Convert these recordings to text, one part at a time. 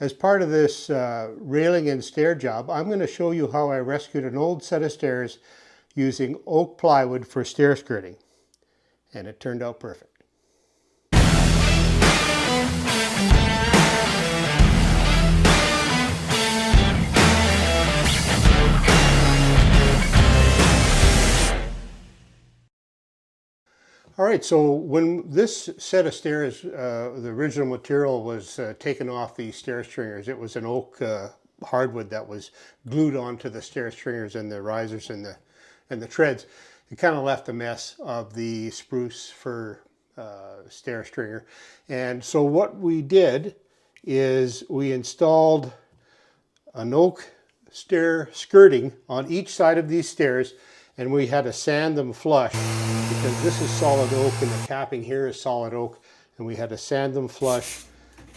As part of this railing and stair job, I'm going to show you how I rescued an old set of stairs using oak plywood for stair skirting. And it turned out perfect. All right, so when this set of stairs, the original material was taken off the stair stringers, it was an oak hardwood that was glued onto the stair stringers and the risers and the treads. It kind of left a mess of the spruce fir stair stringer. And so what we did is we installed an oak stair skirting on each side of these stairs, and we had to sand them flush because this is solid oak and the capping here is solid oak, and we had to sand them flush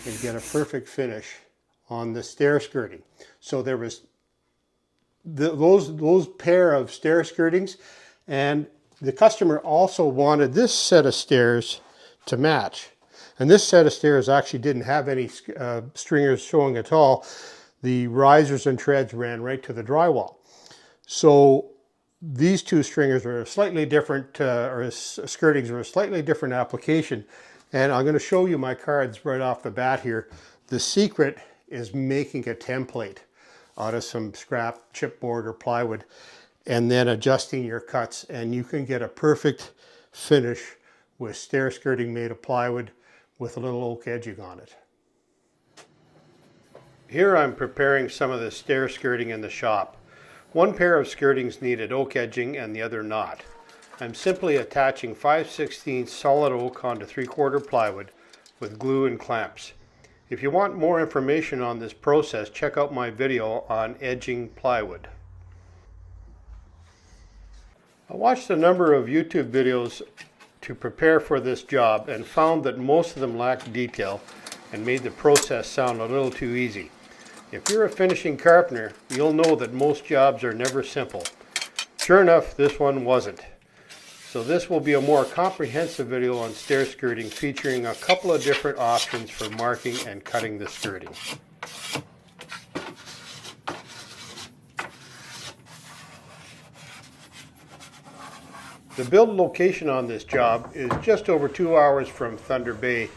and get a perfect finish on the stair skirting. So there was those pair of stair skirtings, and the customer also wanted this set of stairs to match. And this set of stairs actually didn't have any stringers showing at all. The risers and treads ran right to the drywall. So these two stringers are slightly different, or skirtings are a slightly different application. And I'm going to show you my cards right off the bat here. The secret is making a template out of some scrap chipboard or plywood and then adjusting your cuts, and you can get a perfect finish with stair skirting made of plywood with a little oak edging on it. Here I'm preparing some of the stair skirting in the shop. One pair of skirtings needed oak edging and the other not. I'm simply attaching 5/16 solid oak onto 3/4 plywood with glue and clamps. If you want more information on this process, check out my video on edging plywood. I watched a number of YouTube videos to prepare for this job and found that most of them lacked detail and made the process sound a little too easy. If you're a finishing carpenter, you'll know that most jobs are never simple. Sure enough, this one wasn't. So this will be a more comprehensive video on stair skirting, featuring a couple of different options for marking and cutting the skirting. The build location on this job is just over 2 hours from Thunder Bay,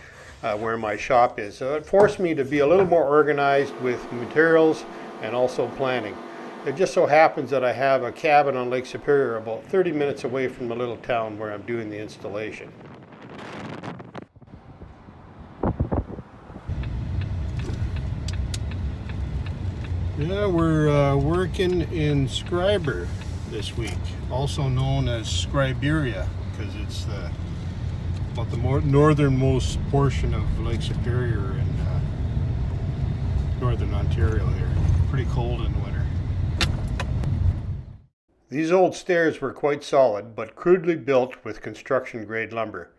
where my shop is. So it forced me to be a little more organized with materials and also planning. It just so happens that I have a cabin on Lake Superior about 30 minutes away from the little town where I'm doing the installation. Yeah, we're working in Scriber this week, also known as Scriberia, because it's about the northernmost portion of Lake Superior in northern Ontario here. Pretty cold in the winter. These old stairs were quite solid, but crudely built with construction grade lumber.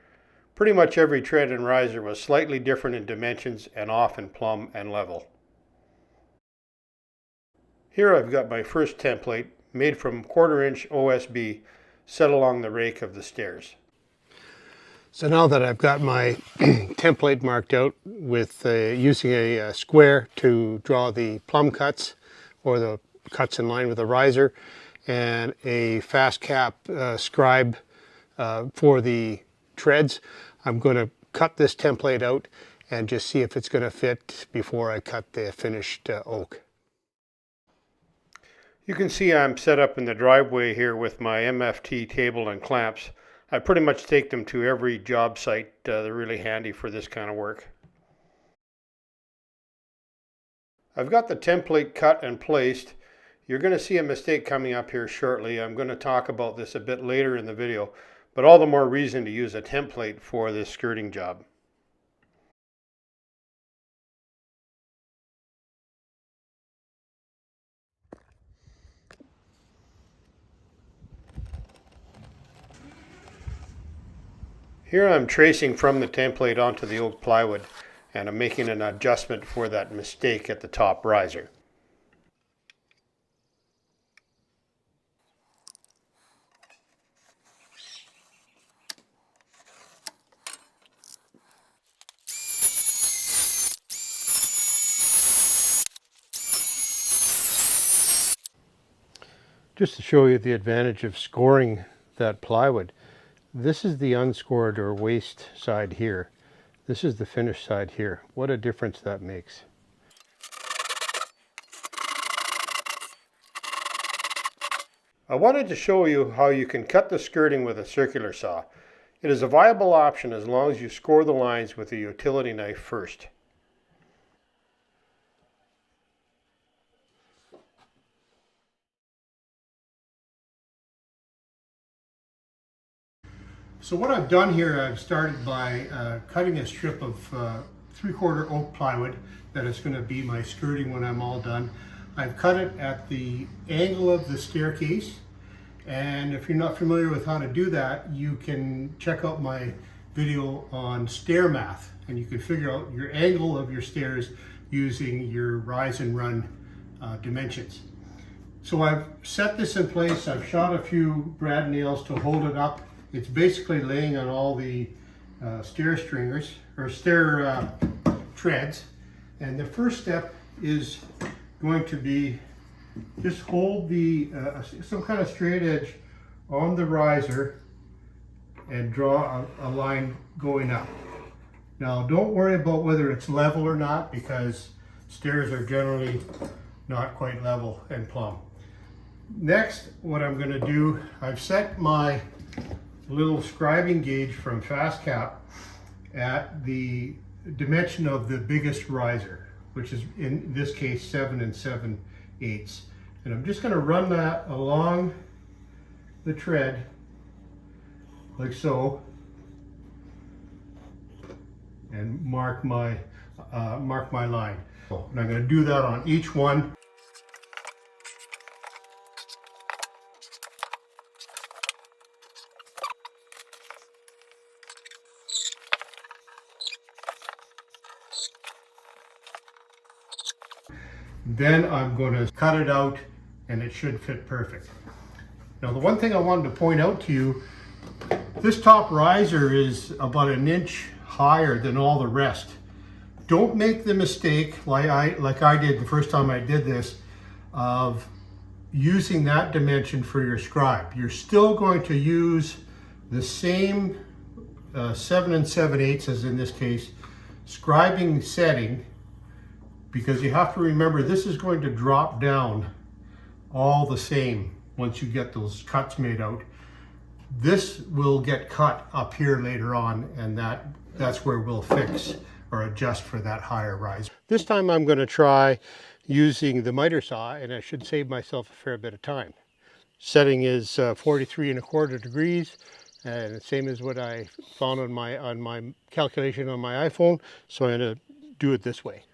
Pretty much every tread and riser was slightly different in dimensions and often plumb and level. Here I've got my first template made from 1/4 inch OSB set along the rake of the stairs. So now that I've got my template marked out with using a square to draw the plumb cuts or the cuts in line with the riser, and a Fastcap scribe for the treads, I'm going to cut this template out and just see if it's going to fit before I cut the finished oak. You can see I'm set up in the driveway here with my MFT table and clamps. I pretty much take them to every job site. They're really handy for this kind of work. I've got the template cut and placed. You're going to see a mistake coming up here shortly. I'm going to talk about this a bit later in the video, but all the more reason to use a template for this skirting job. Here I'm tracing from the template onto the oak plywood, and I'm making an adjustment for that mistake at the top riser. Just to show you the advantage of scoring that plywood, this is the unscored or waste side here. This is the finished side here. What a difference that makes. I wanted to show you how you can cut the skirting with a circular saw. It is a viable option as long as you score the lines with a utility knife first. So what I've done here, I've started by cutting a strip of 3/4 oak plywood that is going to be my skirting when I'm all done. I've cut it at the angle of the staircase, and if you're not familiar with how to do that, you can check out my video on stair math, and you can figure out your angle of your stairs using your rise and run dimensions. So I've set this in place. I've shot a few brad nails to hold it up. It's basically laying on all the stair stringers or stair treads. And the first step is going to be just hold the some kind of straight edge on the riser and draw a line going up. Now don't worry about whether it's level or not, because stairs are generally not quite level and plumb. Next, what I'm going to do, I've set my little scribing gauge from Fastcap at the dimension of the biggest riser, which is in this case 7 7/8. And I'm just going to run that along the tread like so, and mark my line. And I'm going to do that on each one. Then I'm going to cut it out and it should fit perfect. Now the one thing I wanted to point out to you, this top riser is about 1 inch higher than all the rest. Don't make the mistake like I did the first time I did this of using that dimension for your scribe. You're still going to use the same 7 7/8 as in this case scribing setting, because you have to remember this is going to drop down all the same once you get those cuts made out. This will get cut up here later on, and that's where we'll fix or adjust for that higher rise. This time I'm going to try using the mitre saw, and I should save myself a fair bit of time. Setting is 43 1/4 degrees, and the same as what I found on my calculation on my iPhone, so I'm going to do it this way.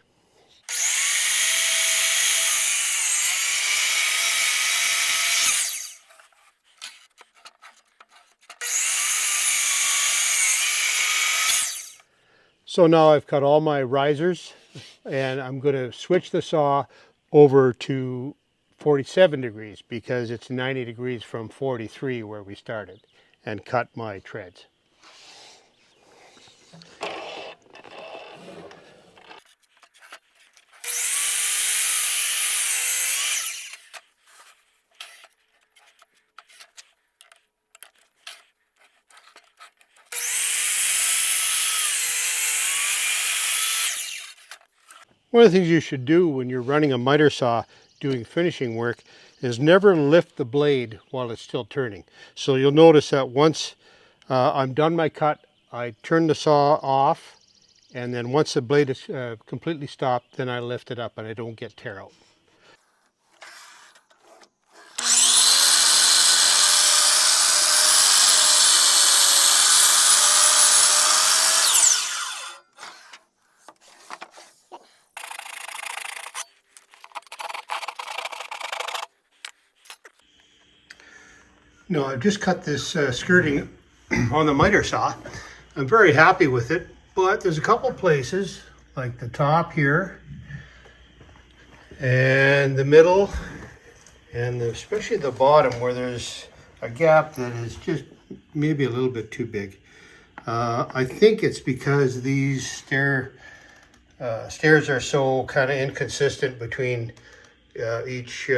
So now I've cut all my risers, and I'm going to switch the saw over to 47 degrees because it's 90 degrees from 43 where we started, and cut my treads. One of the things you should do when you're running a mitre saw doing finishing work is never lift the blade while it's still turning. So you'll notice that once I'm done my cut, I turn the saw off, and then once the blade is completely stopped, then I lift it up and I don't get tear out. No, I've just cut this skirting on the mitre saw. I'm very happy with it, but there's a couple places, like the top here, and the middle, and especially the bottom, where there's a gap that is just maybe a little bit too big. I think it's because these stairs are so kind of inconsistent between each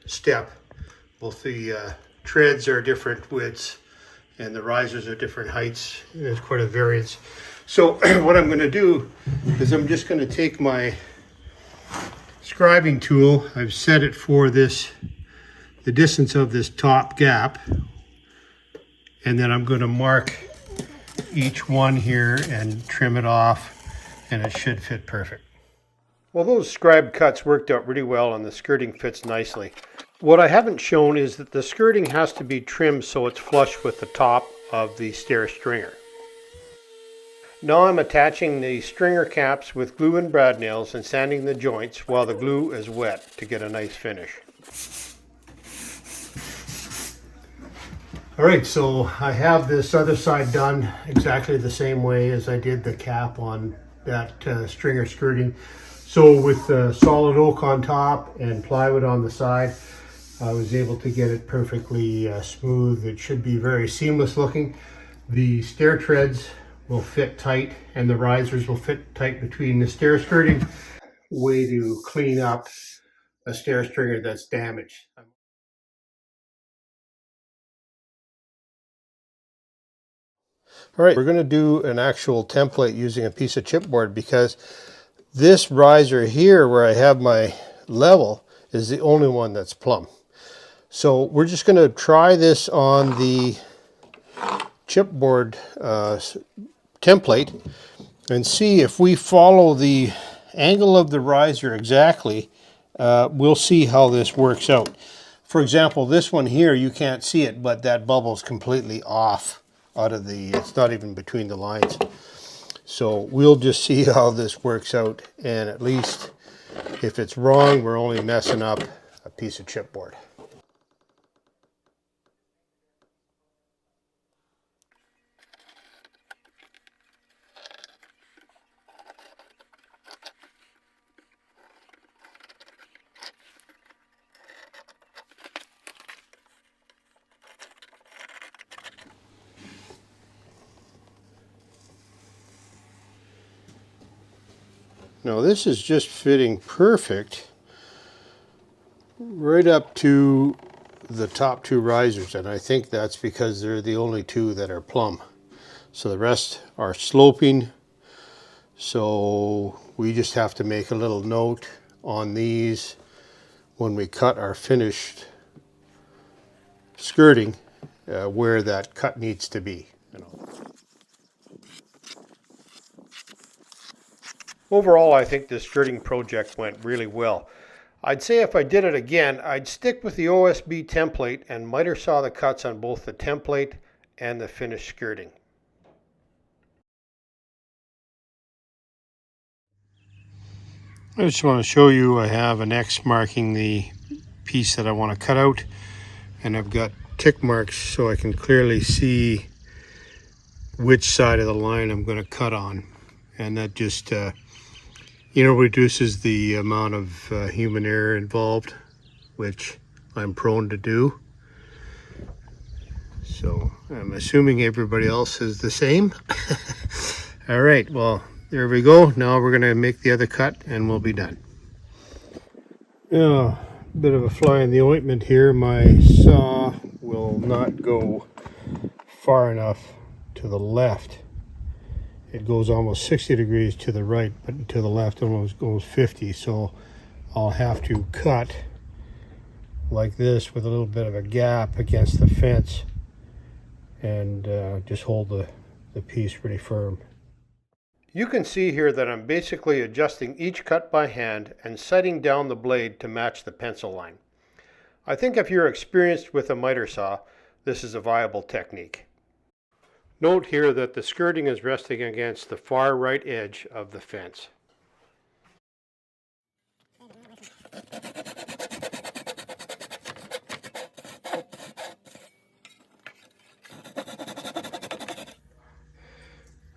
step Both the treads are different widths and the risers are different heights. There's quite a variance. So what I'm going to do is I'm just going to take my scribing tool. I've set it for this, the distance of this top gap, and then I'm going to mark each one here and trim it off, and it should fit perfect. Well, those scribe cuts worked out really well and the skirting fits nicely. What I haven't shown is that the skirting has to be trimmed so it's flush with the top of the stair stringer. Now I'm attaching the stringer caps with glue and brad nails and sanding the joints while the glue is wet to get a nice finish. Alright, so I have this other side done exactly the same way as I did the cap on that stringer skirting. So with solid oak on top and plywood on the side, I was able to get it perfectly smooth. It should be very seamless looking. The stair treads will fit tight and the risers will fit tight between the stair skirting. Way to clean up a stair stringer that's damaged. All right, we're going to do an actual template using a piece of chipboard because this riser here where I have my level is the only one that's plumb. So we're just going to try this on the chipboard template and see if we follow the angle of the riser exactly. We'll see how this works out. For example, this one here, you can't see it, but that bubble's completely off out of the, it's not even between the lines. So we'll just see how this works out, and at least if it's wrong, we're only messing up a piece of chipboard. Now this is just fitting perfect right up to the top two risers, and I think that's because they're the only two that are plumb. So the rest are sloping, so we just have to make a little note on these when we cut our finished skirting where that cut needs to be. Overall, I think this skirting project went really well. I'd say if I did it again, I'd stick with the OSB template and miter saw the cuts on both the template and the finished skirting. I just want to show you I have an X marking the piece that I want to cut out, and I've got tick marks so I can clearly see which side of the line I'm going to cut on, and that just reduces the amount of human error involved, which I'm prone to do. So I'm assuming everybody else is the same. All right, well, there we go. Now we're going to make the other cut and we'll be done. Yeah, a bit of a fly in the ointment here. My saw will not go far enough to the left. It goes almost 60 degrees to the right, but to the left almost goes 50. So I'll have to cut like this with a little bit of a gap against the fence and just hold the piece pretty firm. You can see here that I'm basically adjusting each cut by hand and setting down the blade to match the pencil line. I think if you're experienced with a miter saw, this is a viable technique. Note here that the skirting is resting against the far right edge of the fence.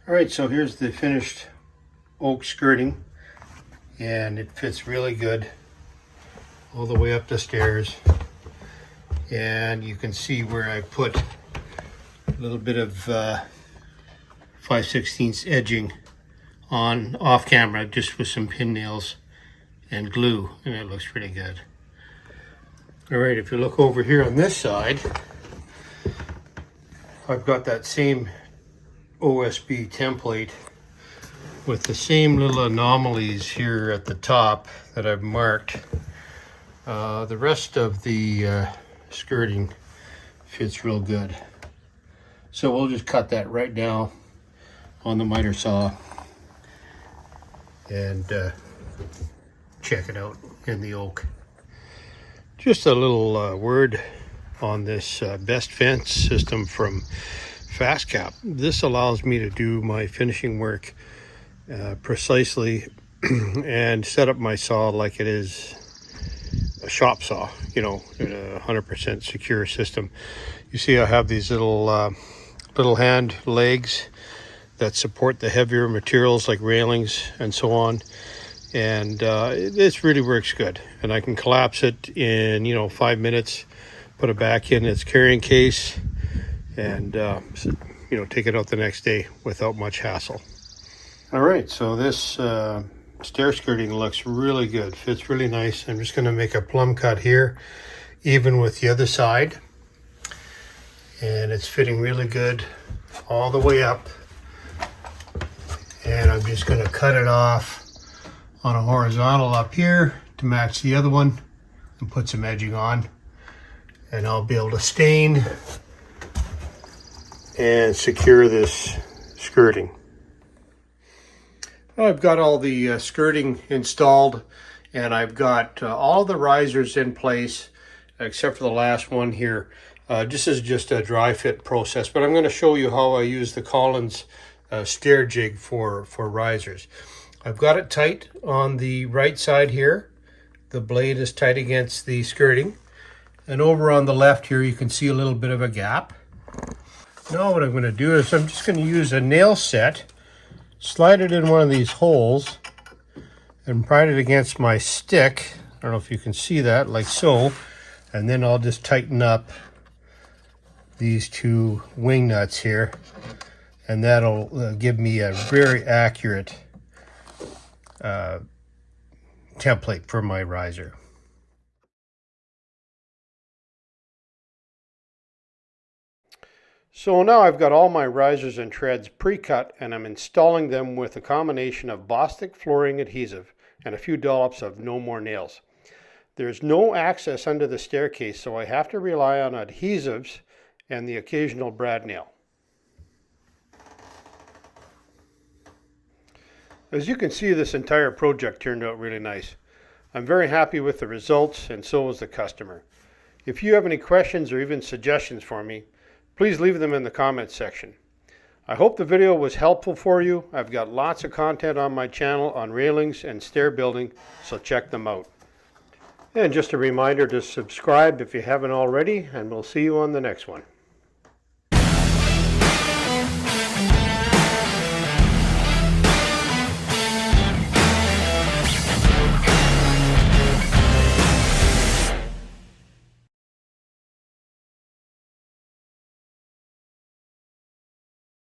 Alright, so here's the finished oak skirting, and it fits really good all the way up the stairs. And you can see where I put a little bit of 5/16 edging on off camera, just with some pin nails and glue, and it looks pretty good. All right, if you look over here on this side, I've got that same OSB template with the same little anomalies here at the top that I've marked. The rest of the skirting fits real good. So we'll just cut that right now on the miter saw and check it out in the oak. Just a little word on this best fence system from Fastcap. This allows me to do my finishing work precisely and set up my saw like it is a shop saw, you know, in a 100% secure system. You see I have these little hand legs that support the heavier materials like railings and so on, and this really works good. And I can collapse it in 5 minutes, put it back in its carrying case, and take it out the next day without much hassle. All right, so this stair skirting looks really good, fits really nice. I'm just going to make a plumb cut here, even with the other side, and it's fitting really good all the way up. And I'm just going to cut it off on a horizontal up here to match the other one and put some edging on, and I'll be able to stain and secure this skirting. I've got all the skirting installed, and I've got all the risers in place except for the last one here. This is just a dry fit process, but I'm going to show you how I use the Collins stair jig for risers. I've got it tight on the right side here. The blade is tight against the skirting, and over on the left here you can see a little bit of a gap. Now what I'm going to do is I'm just going to use a nail set, slide it in one of these holes, and pride it against my stick. I don't know if you can see that, like so, and then I'll just tighten up these two wing nuts here, and that'll give me a very accurate template for my riser. So now I've got all my risers and treads pre-cut, and I'm installing them with a combination of Bostik flooring adhesive and a few dollops of No More Nails. There's no access under the staircase, so I have to rely on adhesives and the occasional brad nail. As you can see, this entire project turned out really nice. I'm very happy with the results, and so is the customer. If you have any questions or even suggestions for me, please leave them in the comments section. I hope the video was helpful for you. I've got lots of content on my channel on railings and stair building, so check them out. And just a reminder to subscribe if you haven't already, and we'll see you on the next one.